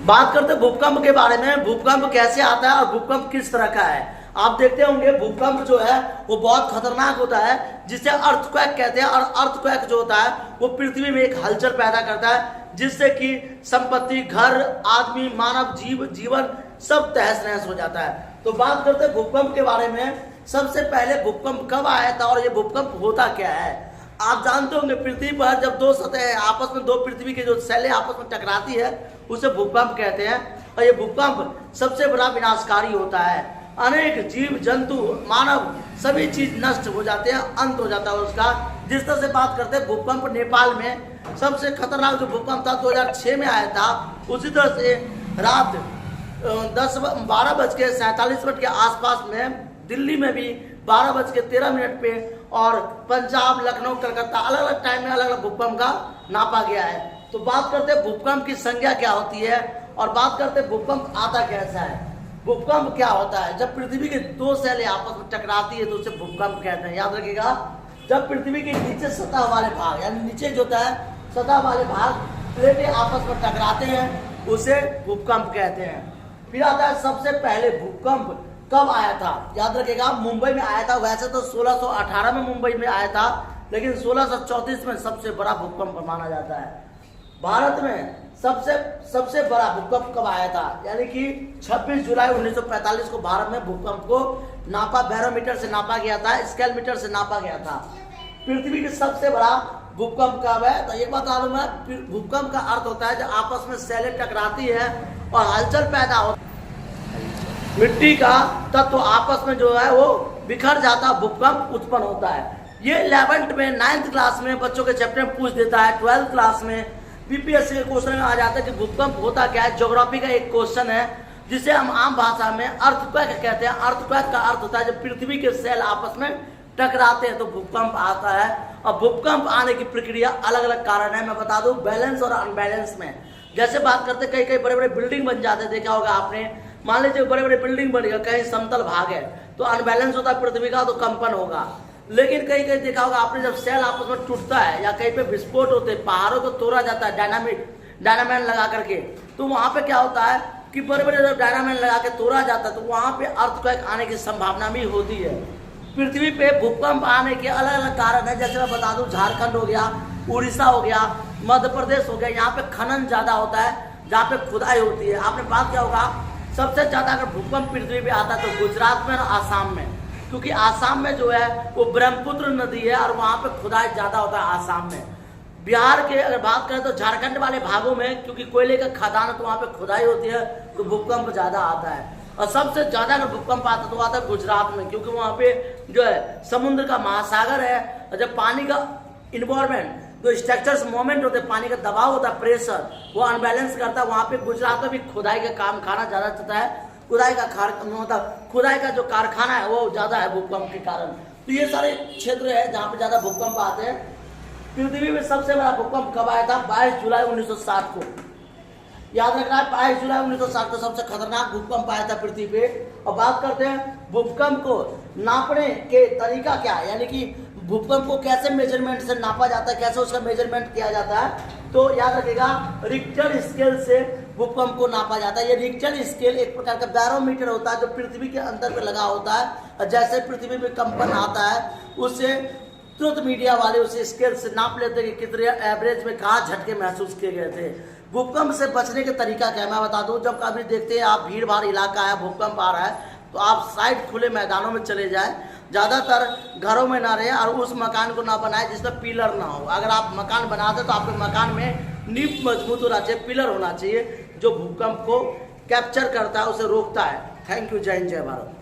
बात करते हैं भूकंप के बारे में। भूकंप कैसे आता है और भूकंप किस तरह का है। आप देखते होंगे भूकंप जो है वो बहुत खतरनाक होता है, जिसे अर्थक्वेक कहते हैं। और अर्थक्वेक जो होता है वो पृथ्वी में एक हलचल पैदा करता है, जिससे कि संपत्ति, घर, आदमी, मानव जीवन सब तहस नहस हो जाता है। तो बात करते हैं भूकंप के बारे में। सबसे पहले भूकंप कब आया था और ये भूकंप होता क्या है। आप जानते होंगे पृथ्वी पर जब दो सतह आपस में, दो पृथ्वी की जो सेलें आपस में टकराती है उसे भूकंप कहते हैं। और ये भूकंप सबसे बड़ा विनाशकारी होता है। अनेक जीव जंतु, मानव, सभी चीज नष्ट हो जाते हैं, अंत हो जाता है उसका। जिस तरह से बात करते हैं भूकंप नेपाल में सबसे खतरनाक जो भूकंप था 2006 में आया था। उसी तरह से रात 12:47 के आसपास में दिल्ली में भी 12:13 पे और पंजाब, लखनऊ, कलकत्ता अलग अलग टाइम में अलग अलग भूकंप का नापा गया है। तो बात करते हैं भूकंप की संज्ञा क्या होती है और बात करते हैं भूकंप आता कैसा है। भूकंप क्या होता है, जब पृथ्वी के दो सेलें आपस में टकराती है तो उसे भूकंप कहते हैं। याद रखिएगा, जब पृथ्वी के नीचे सतह वाले भाग, यानी नीचे जो होता है सतह वाले भाग, प्लेटें आपस में टकराते हैं उसे भूकंप कहते हैं। फिर आता है सबसे पहले भूकंप कब आया था। याद रखिएगा, मुंबई में आया था। वैसे तो 1618 में मुंबई में आया था, लेकिन 1634 में सबसे बड़ा भूकंप माना जाता है। भारत में सबसे बड़ा भूकंप कब आया था, यानी कि 26 जुलाई 1945 को भारत में भूकंप को नापा, बैरोमीटर से नापा गया था, स्केल मीटर से नापा गया था। पृथ्वी का सबसे बड़ा भूकंप कब है, तो एक बता दूं मैं, भूकंप का अर्थ होता है जब आपस में सेलें टकराती है और हलचल पैदा होती है, मिट्टी का तत्व आपस में जो है वो बिखर जाता, भूकंप उत्पन्न होता है। ये 11th में, 9th क्लास में बच्चों के चैप्टर में पूछ देता है। 12th क्लास में बीपीएससी के क्वेश्चन में आ जाता है कि भूकंप होता क्या है। ज्योग्राफी का एक क्वेश्चन है जिसे हम आम भाषा में अर्थक्वेक कहते हैं। अर्थक्वेक का अर्थ होता है जब पृथ्वी के सेल आपस में टकराते हैं तो भूकंप आता है। और भूकंप आने की प्रक्रिया अलग अलग कारण है। मैं बता दूं, बैलेंस और अनबैलेंस में। जैसे बात करते कई कई बड़े बड़े बिल्डिंग बन जाते, देखा होगा आपने। मान लीजिए बड़े बड़े बिल्डिंग बन गया, कहीं समतल भाग है तो अनबैलेंस होता है पृथ्वी का, तो कंपन होगा। लेकिन कहीं कहीं देखा होगा आपने, जब सेल आपस में टूटता है या कहीं पे विस्फोट होते हैं, पहाड़ों को तोड़ा जाता है डायनामाइट लगा करके, तो वहां पे क्या होता है कि बड़े बड़े जब डायनामाइट लगा के तोड़ा जाता है तो वहां पे अर्थक्वेक आने की संभावना भी होती है। पृथ्वी पे भूकंप आने के अलग अलग कारण है। जैसे मैं बता दूं, झारखंड हो गया, उड़ीसा हो गया, मध्य प्रदेश हो गया, यहाँ पे खनन ज्यादा होता है, जहाँ पे खुदाई होती है। आपने बात किया होगा, सबसे ज्यादा अगर भूकंप पृथ्वी पे आता है तो गुजरात में और आसाम में, क्योंकि आसाम में जो है वो ब्रह्मपुत्र नदी है और वहां पे खुदाई ज्यादा होता है आसाम में। बिहार के अगर बात करें तो झारखंड वाले भागों में, क्योंकि कोयले का खदान है तो वहां पे खुदाई होती है तो भूकंप ज्यादा आता है। और सबसे ज्यादा अगर भूकंप आता तो आता है गुजरात में, क्योंकि वहां पे जो है समुद्र का महासागर है। और जब पानी का इन्वायरमेंट, जो स्ट्रक्चर्स मूवमेंट होते हैं, पानी का दबाव होता है, प्रेशर, वो अनबैलेंस करता है। वहां पे गुजरात में भी खुदाई का काम खाना ज्यादा चलता है। खुदाई का जो कारखाना है वो ज्यादा है भूकंप के कारण। तो ये सारे क्षेत्र है जहाँ पे ज्यादा भूकंप आते हैं। पृथ्वी में सबसे बड़ा भूकंप कब आया था? 22 जुलाई 1960 को। याद रखना है, 22 जुलाई 1960 को सबसे खतरनाक भूकंप आया था पृथ्वी पे। और बात करते हैं भूकंप को नापने के तरीका क्या है, यानी कि भूकंप को कैसे मेजरमेंट से नापा जाता है, कैसे उसका मेजरमेंट किया जाता है। तो याद रखिएगा, रिक्टर स्केल से भूकंप को नापा जाता है। ये रिक्टर स्केल एक प्रकार का बैरोमीटर होता है जो पृथ्वी के अंदर पे लगा होता है। और जैसे पृथ्वी में कंपन आता है उससे तुरंत मीडिया वाले उसे स्केल से नाप लेते हैं कि कितने एवरेज में कहाँ झटके महसूस किए गए थे। भूकंप से बचने के तरीका क्या है मैं बता दूं। जब कभी देखते हैं आप भीड़ भाड़ इलाका है, भूकंप आ रहा है, तो आप साइड खुले मैदानों में चले जाएं। ज़्यादातर घरों में ना रहे और उस मकान को ना बनाए जिसमें पिलर ना हो। अगर आप मकान बनाते तो आपके मकान में नींव मजबूत होना चाहिए, पिलर होना चाहिए जो भूकंप को कैप्चर करता है, उसे रोकता है। Thank you. जय हिंद, जय भारत।